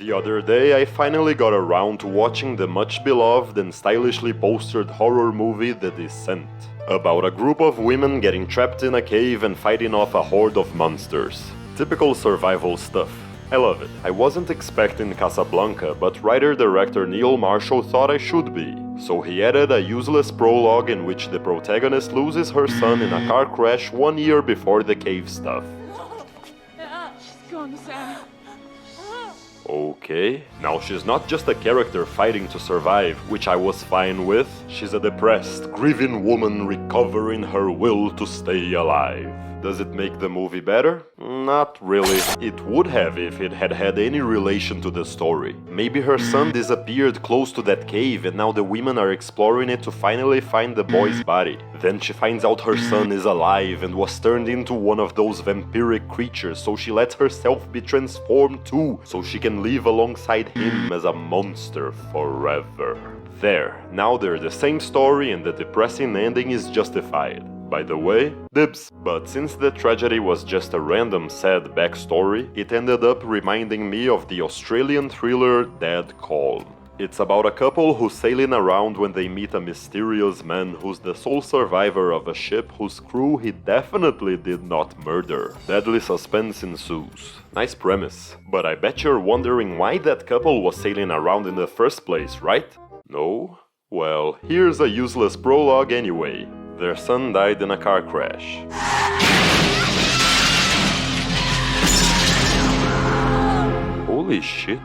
The other day, I finally got around to watching the much beloved and stylishly postered horror movie The Descent, about a group of women getting trapped in a cave and fighting off a horde of monsters. Typical survival stuff. I love it. I wasn't expecting Casablanca, but writer-director Neil Marshall thought I should be, so he added a useless prologue in which the protagonist loses her son in a car crash 1 year before the cave stuff. She's gone, Sam. Okay, now she's not just a character fighting to survive, which I was fine with. She's a depressed, grieving woman recovering her will to stay alive. Does it make the movie better? Not really. It would have if it had had any relation to the story. Maybe her son disappeared close to that cave and now the women are exploring it to finally find the boy's body. Then she finds out her son is alive and was turned into one of those vampiric creatures, so she lets herself be transformed too, so she can live alongside him as a monster forever. There, now they're the same story and the depressing ending is justified. By the way, dibs. But since the tragedy was just a random sad backstory, it ended up reminding me of the Australian thriller Dead Calm. It's about a couple who's sailing around when they meet a mysterious man who's the sole survivor of a ship whose crew he definitely did not murder. Deadly suspense ensues. Nice premise. But I bet you're wondering why that couple was sailing around in the first place, right? No? Well, here's a useless prologue anyway. Their son died in a car crash. Holy shit.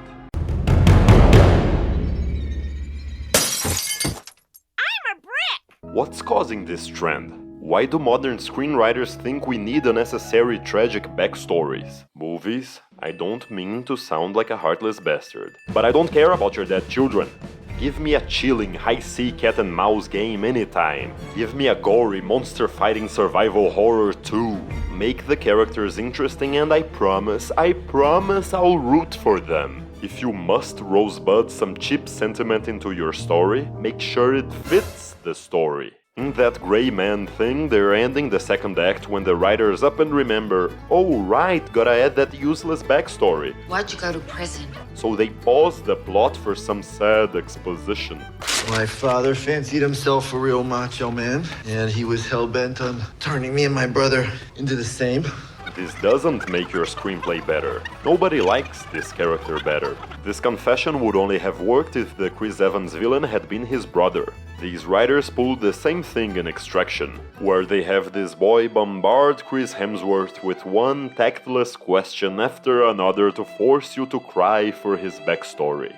I'm a brick! What's causing this trend? Why do modern screenwriters think we need unnecessary tragic backstories? Movies? I don't mean to sound like a heartless bastard, but I don't care about your dead children. Give me a chilling, high-sea cat-and-mouse game anytime. Give me a gory, monster-fighting survival horror too. Make the characters interesting and I promise I'll root for them. If you must rosebud some cheap sentiment into your story, make sure it fits the story. In that Grey Man thing, they're ending the second act when the writers up and remember, oh right, gotta add that useless backstory. Why'd you go to prison? So they pause the plot for some sad exposition. My father fancied himself a real macho man, and he was hell-bent on turning me and my brother into the same. This doesn't make your screenplay better. Nobody likes this character better. This confession would only have worked if the Chris Evans villain had been his brother. These writers pulled the same thing in Extraction, where they have this boy bombard Chris Hemsworth with one tactless question after another to force you to cry for his backstory.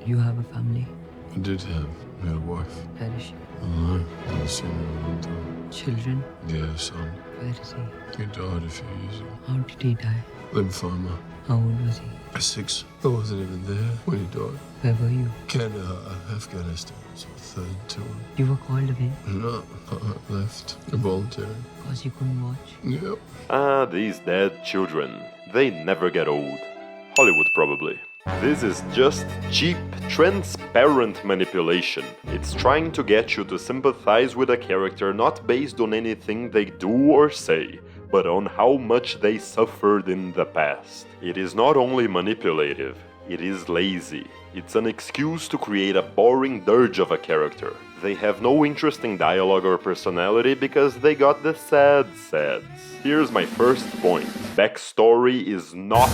You have a family? I did have. I had a wife. Where is she? Alive. Never seen her in a long time. Children? Yeah, son. Where is he? He died a few years ago. How did he die? Lymphoma. How old was he? 6. I wasn't even there when he died. Where were you? Canada, Afghanistan. So third tour. You were called away? No, I left. Voluntary. Because you couldn't watch? Yep. Ah, these dead children. They never get old. Hollywood, probably. This is just cheap, transparent manipulation. It's trying to get you to sympathize with a character not based on anything they do or say, but on how much they suffered in the past. It is not only manipulative, it is lazy. It's an excuse to create a boring dirge of a character. They have no interesting dialogue or personality because they got the sads. Here's my first point. Backstory is not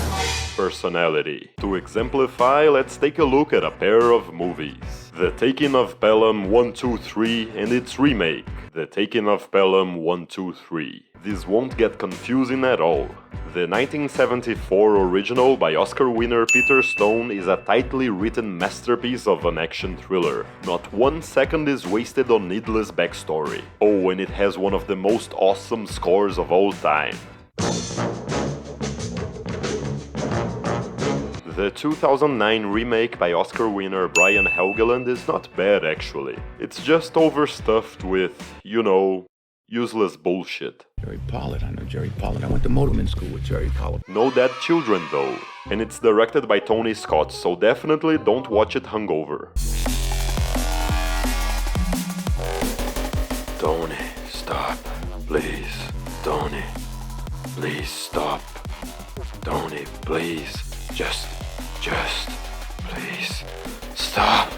personality. To exemplify, let's take a look at a pair of movies. The Taking of Pelham 1, 2, 3 and its remake, The Taking of Pelham 1, 2, 3. This won't get confusing at all. The 1974 original by Oscar winner Peter Stone is a tightly written masterpiece of an action thriller. Not 1 second is wasted on needless backstory. Oh, and it has one of the most awesome scores of all time. The 2009 remake by Oscar winner Brian Helgeland is not bad actually. It's just overstuffed with, useless bullshit. Jerry Pollard, I know Jerry Pollard. I went to motorman school with Jerry Pollard. No dead children though. And it's directed by Tony Scott, so definitely don't watch it hungover. Tony, stop. Please. Tony, please stop. Tony, please. Just, please. Stop.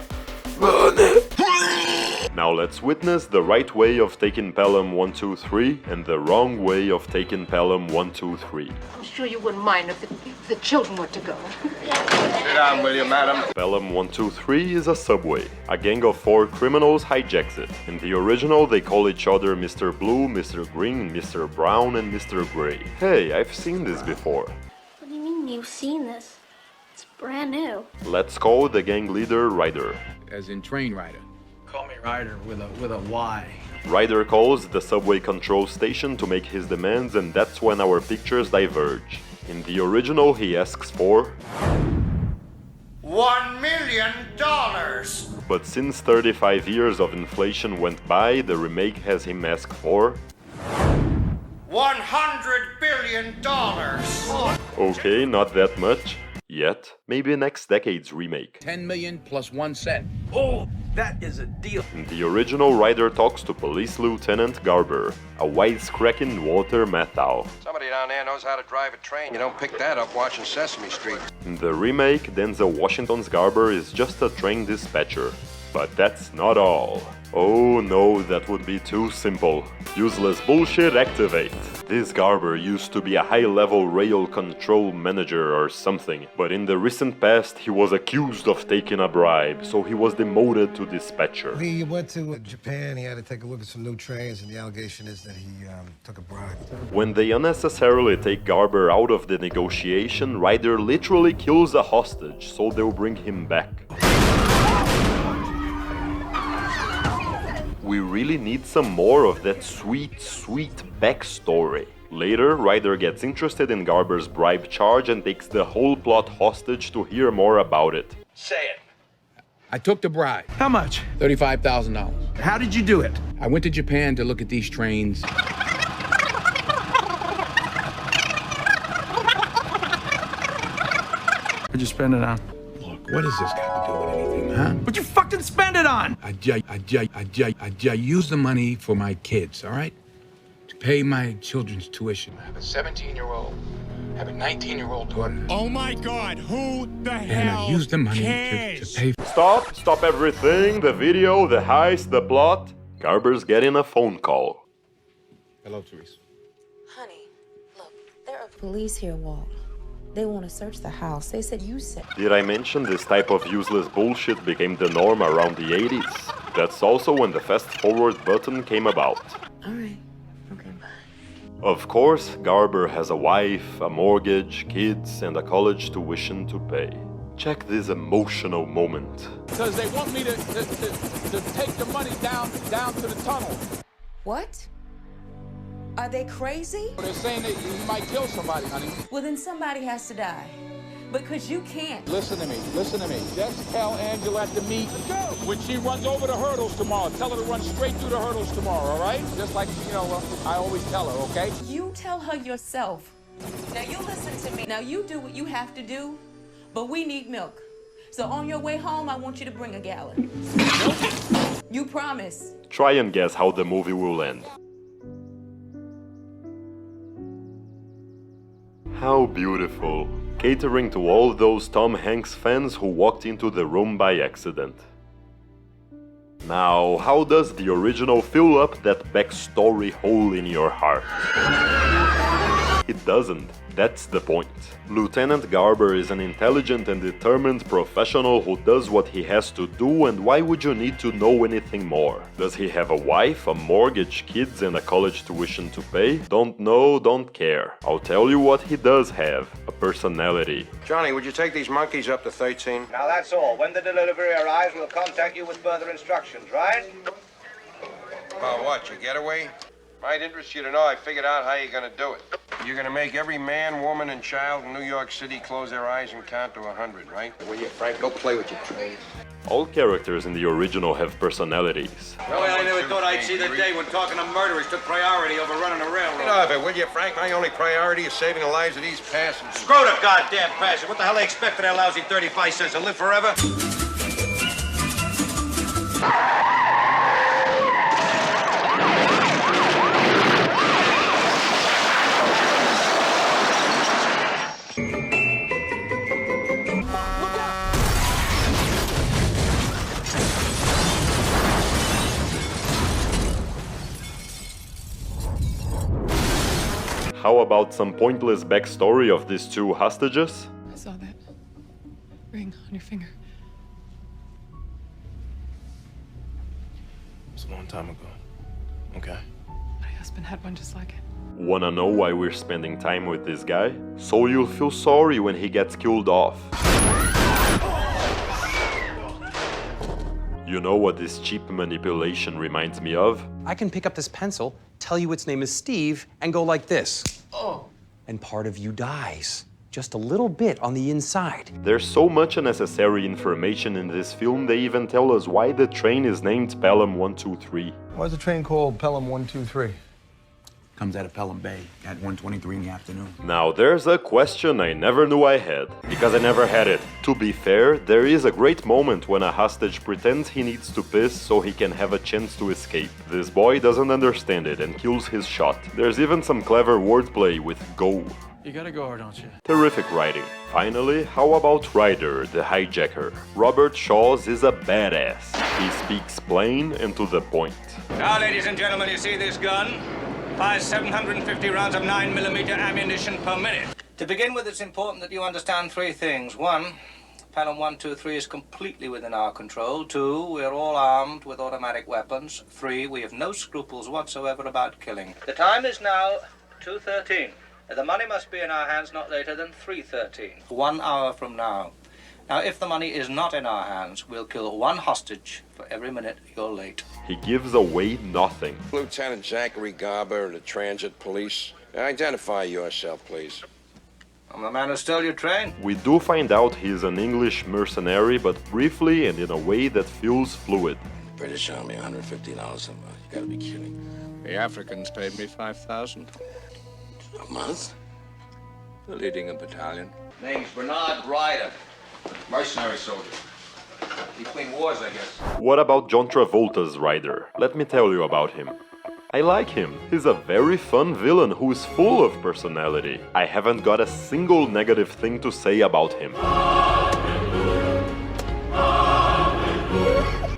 Now let's witness the right way of taking Pelham 1, 2, 3 and the wrong way of taking Pelham 1, 2, 3. I'm sure you wouldn't mind if the children were to go. Sit down, will you, madam? Pelham 1, 2, 3 is a subway. A gang of 4 criminals hijacks it. In the original, they call each other Mr. Blue, Mr. Green, Mr. Brown, and Mr. Gray. Hey, I've seen this before. What do you mean you've seen this? It's brand new. Let's call the gang leader Ryder. As in train rider. Call me Ryder with a Y. Ryder calls the subway control station to make his demands, and that's when our pictures diverge. In the original, he asks for $1 million! But since 35 years of inflation went by, the remake has him ask for $100 billion! Okay, not that much. Yet. Maybe next decade's remake. 10 million plus 1 cent. Oh, that is a deal. In the original, Ryder talks to Police Lieutenant Garber, a wisecracking Walter Matthau. Somebody down there knows how to drive a train. You don't pick that up watching Sesame Street. In the remake, Denzel Washington's Garber is just a train dispatcher. But that's not all. Oh no, that would be too simple. Useless bullshit, activate. This Garber used to be a high-level rail control manager or something, but in the recent past he was accused of taking a bribe, so he was demoted to dispatcher. He went to Japan, he had to take a look at some new trains, and the allegation is that he took a bribe. When they unnecessarily take Garber out of the negotiation, Ryder literally kills a hostage, so they'll bring him back. We really need some more of that sweet, sweet backstory. Later, Ryder gets interested in Garber's bribe charge and takes the whole plot hostage to hear more about it. Say it. I took the bribe. How much? $35,000. How did you do it? I went to Japan to look at these trains. What'd you spend it on? Look, what does this got to do with anything, huh? What'd you fucking spend it on? I use the money for my kids, all right? To pay my children's tuition. I have a 17-year-old, I have a 19-year-old daughter. Oh my God, who the And hell I use the money cares? to pay. Stop everything, the video, the heist, the plot. Garber's getting a phone call. Hello, Teresa. Honey, look, there are police here, Walt. They want to search the house. They said you said. Did I mention this type of useless bullshit became the norm around the 80s? That's also when the fast forward button came about. All right. Okay, bye. Of course, Garber has a wife, a mortgage, kids, and a college tuition to pay. Check this emotional moment. Because they want me to take the money down to the tunnel. What? Are they crazy? They're saying that you might kill somebody, honey. Well, then somebody has to die. Because you can't. Listen to me. Just tell Angela at the meet. Let's go. When she runs over the hurdles tomorrow, tell her to run straight through the hurdles tomorrow, all right? Just like, I always tell her, okay? You tell her yourself. Now you listen to me. Now you do what you have to do, but we need milk. So on your way home, I want you to bring a gallon. You promise. Try and guess how the movie will end. How beautiful. Catering to all those Tom Hanks fans who walked into the room by accident. Now, how does the original fill up that backstory hole in your heart? It doesn't. That's the point. Lieutenant Garber is an intelligent and determined professional who does what he has to do, and why would you need to know anything more? Does he have a wife, a mortgage, kids, and a college tuition to pay? Don't know, don't care. I'll tell you what he does have. A personality. Johnny, would you take these monkeys up to 13? Now that's all. When the delivery arrives, we'll contact you with further instructions, right? What, your getaway? Might interest you to know I figured out how you're gonna do it. You're gonna make every man, woman, and child in New York City close their eyes and count to 100, right? Will you, Frank? Go play with your trains. All characters in the original have personalities. Well, I never thought I'd see the day when talking to murderers took priority over running a railroad. Get off it, will you, Frank? My only priority is saving the lives of these passengers. Screw the goddamn passenger. What the hell they expect for their lousy 35 cents to live forever? How about some pointless backstory of these two hostages? I saw that ring on your finger. It was a long time ago. Okay. My husband had one just like it. Wanna know why we're spending time with this guy? So you'll feel sorry when he gets killed off. You know what this cheap manipulation reminds me of? I can pick up this pencil, tell you its name is Steve, and go like this. Oh. And part of you dies. Just a little bit on the inside. There's so much unnecessary information in this film, they even tell us why the train is named Pelham 123. Why is the train called Pelham 123? Comes out of Pelham Bay at 1:23 in the afternoon. Now there's a question I never knew I had, because I never had it. To be fair, there is a great moment when a hostage pretends he needs to piss so he can have a chance to escape. This boy doesn't understand it and kills his shot. There's even some clever wordplay with go. You gotta go, don't you? Terrific writing. Finally, how about Ryder, the hijacker? Robert Shaw's is a badass. He speaks plain and to the point. Now, ladies and gentlemen, you see this gun? Fires 750 rounds of 9mm ammunition per minute. To begin with, it's important that you understand three things. One, Pelham 123 is completely within our control. Two, we are all armed with automatic weapons. Three, we have no scruples whatsoever about killing. The time is now 2:13. The money must be in our hands not later than 3:13. 1 hour from now. Now, if the money is not in our hands, we'll kill one hostage for every minute you're late. He gives away nothing. Lieutenant Zachary Garber, the Transit Police. Identify yourself, please. I'm the man who stole your train. We do find out he's an English mercenary, but briefly and in a way that feels fluid. British Army, $150 a month. You gotta be kidding. The Africans paid me $5,000 a month. They're leading a battalion. Name's Bernard Ryder. Mercenary soldier. Between wars, I guess. What about John Travolta's Ryder? Let me tell you about him. I like him. He's a very fun villain who is full of personality. I haven't got a single negative thing to say about him.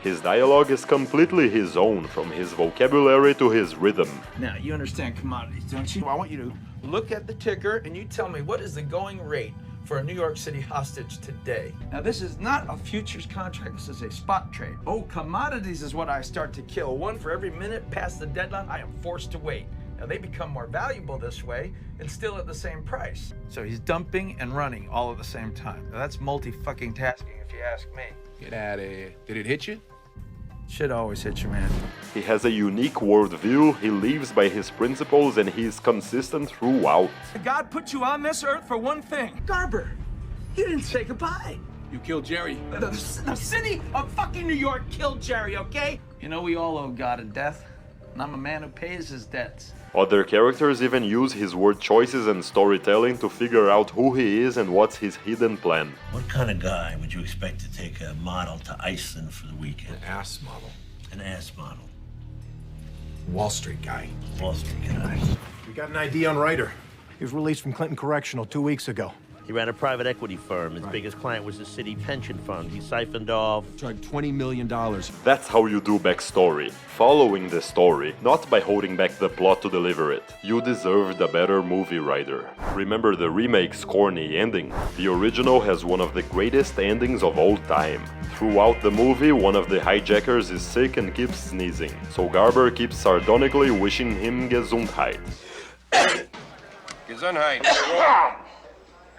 His dialogue is completely his own, from his vocabulary to his rhythm. Now, you understand commodities, don't you? I want you to look at the ticker and you tell me what is the going rate for a New York City hostage today. Now, this is not a futures contract, this is a spot trade. Oh, commodities is what I start to kill. One for every minute past the deadline, I am forced to wait. Now, they become more valuable this way and still at the same price. So he's dumping and running all at the same time. Now, that's multi-fucking-tasking, if you ask me. Get out of here. Did it hit you? Shit always hits you, man. He has a unique worldview, he lives by his principles, and he is consistent throughout. God put you on this earth for one thing. Garber, you didn't say goodbye. You killed Jerry. The city of fucking New York killed Jerry, okay? You know, we all owe God a death, and I'm a man who pays his debts. Other characters even use his word choices and storytelling to figure out who he is and what's his hidden plan. What kind of guy would you expect to take a model to Iceland for the weekend? An ass model. An ass model. Wall Street guy. Wall Street guy. We got an ID on Ryder. He was released from Clinton Correctional 2 weeks ago. He ran a private equity firm. His biggest client was the city pension fund. He siphoned off... Charged $20 million. That's how you do backstory. Following the story, not by holding back the plot to deliver it. You deserved a better movie, Ryder. Remember the remake's corny ending? The original has one of the greatest endings of all time. Throughout the movie, one of the hijackers is sick and keeps sneezing, so Garber keeps sardonically wishing him Gesundheit. Gesundheit.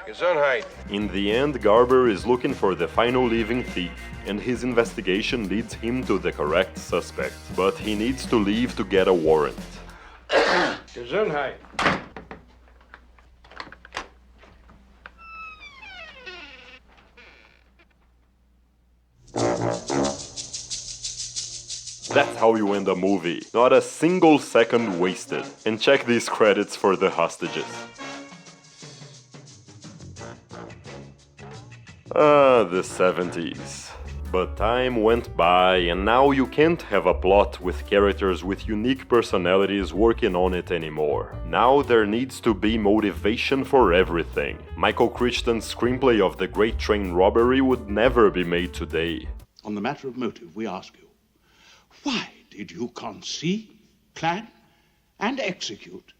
Gesundheit. In the end, Garber is looking for the final living thief, and his investigation leads him to the correct suspect. But he needs to leave to get a warrant. Gesundheit. That's how you end a movie. Not a single second wasted. And check these credits for the hostages. The 70s. But time went by, and now you can't have a plot with characters with unique personalities working on it anymore. Now there needs to be motivation for everything. Michael Crichton's screenplay of The Great Train Robbery would never be made today. On the matter of motive, we ask you, why did you conceive, plan, and execute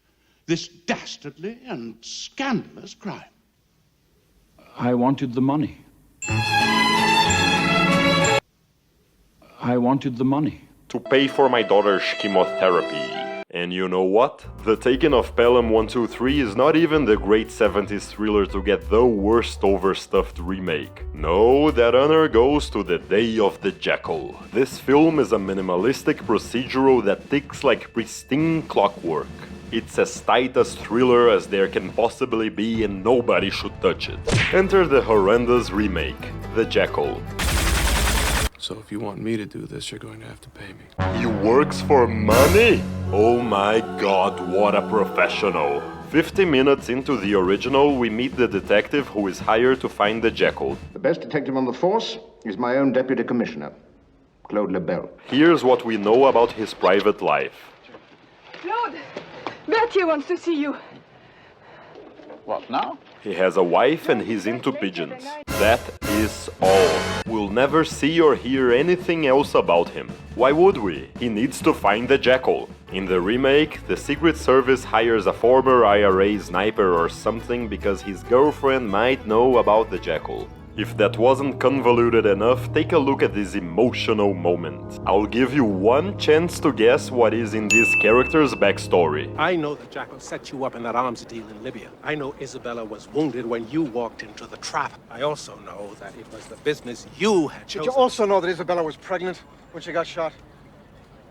this dastardly and scandalous crime? I wanted the money. I wanted the money. To pay for my daughter's chemotherapy. And you know what? The Taking of Pelham 1, 2, 3 is not even the great 70s thriller to get the worst overstuffed remake. No, that honor goes to The Day of the Jackal. This film is a minimalistic procedural that ticks like pristine clockwork. It's as tight a thriller as there can possibly be and nobody should touch it. Enter the horrendous remake, The Jackal. So if you want me to do this, you're going to have to pay me. He works for money? Oh my god, what a professional. 50 minutes into the original, we meet the detective who is hired to find the Jackal. The best detective on the force is my own deputy commissioner, Claude Lebel. Here's what we know about his private life. Claude! Matthau wants to see you. What now? He has a wife and he's into pigeons. That is all. We'll never see or hear anything else about him. Why would we? He needs to find the Jackal. In the remake, the Secret Service hires a former IRA sniper or something because his girlfriend might know about the Jackal. If that wasn't convoluted enough, take a look at this emotional moment. I'll give you one chance to guess what is in this character's backstory. I know the Jackal set you up in that arms deal in Libya. I know Isabella was wounded when you walked into the trap. I also know that it was the business you had chosen. Did you also know that Isabella was pregnant when she got shot?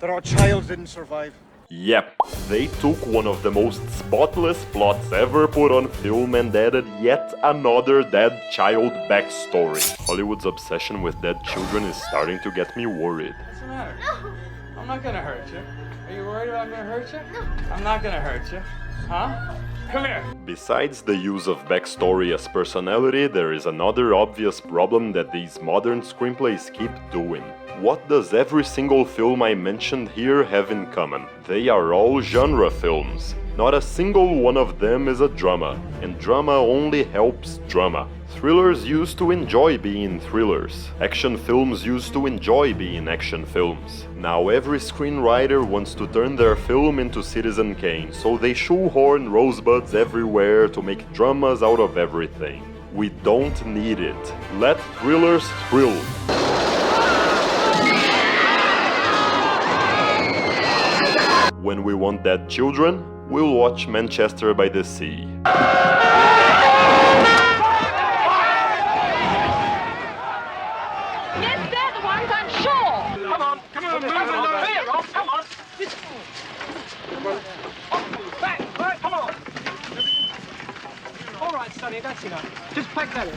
That our child didn't survive? Yep, they took one of the most spotless plots ever put on film and added yet another dead child backstory. Hollywood's obsession with dead children is starting to get me worried. What's the matter? I'm not gonna hurt you. Are you worried about I'm gonna hurt you? I'm not gonna hurt you. Huh? Come here. Besides the use of backstory as personality, there is another obvious problem that these modern screenplays keep doing. What does every single film I mentioned here have in common? They are all genre films. Not a single one of them is a drama, and drama only helps drama. Thrillers used to enjoy being thrillers. Action films used to enjoy being action films. Now every screenwriter wants to turn their film into Citizen Kane, so they shoehorn rosebuds everywhere to make dramas out of everything. We don't need it. Let thrillers thrill. When we want dead children, we'll watch Manchester by the Sea. Yes, they're the ones, I'm sure. Come on, come on. Back, come on. All right, Sonny, that's enough. Just pack that in.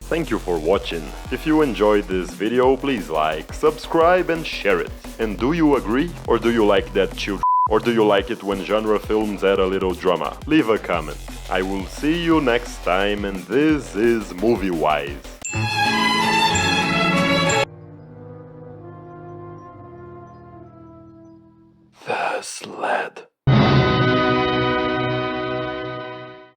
Thank you for watching. If you enjoyed this video, please like, subscribe and share it. And do you agree? Or do you like that children? Or do you like it when genre films add a little drama? Leave a comment. I will see you next time, and this is Movie Wise.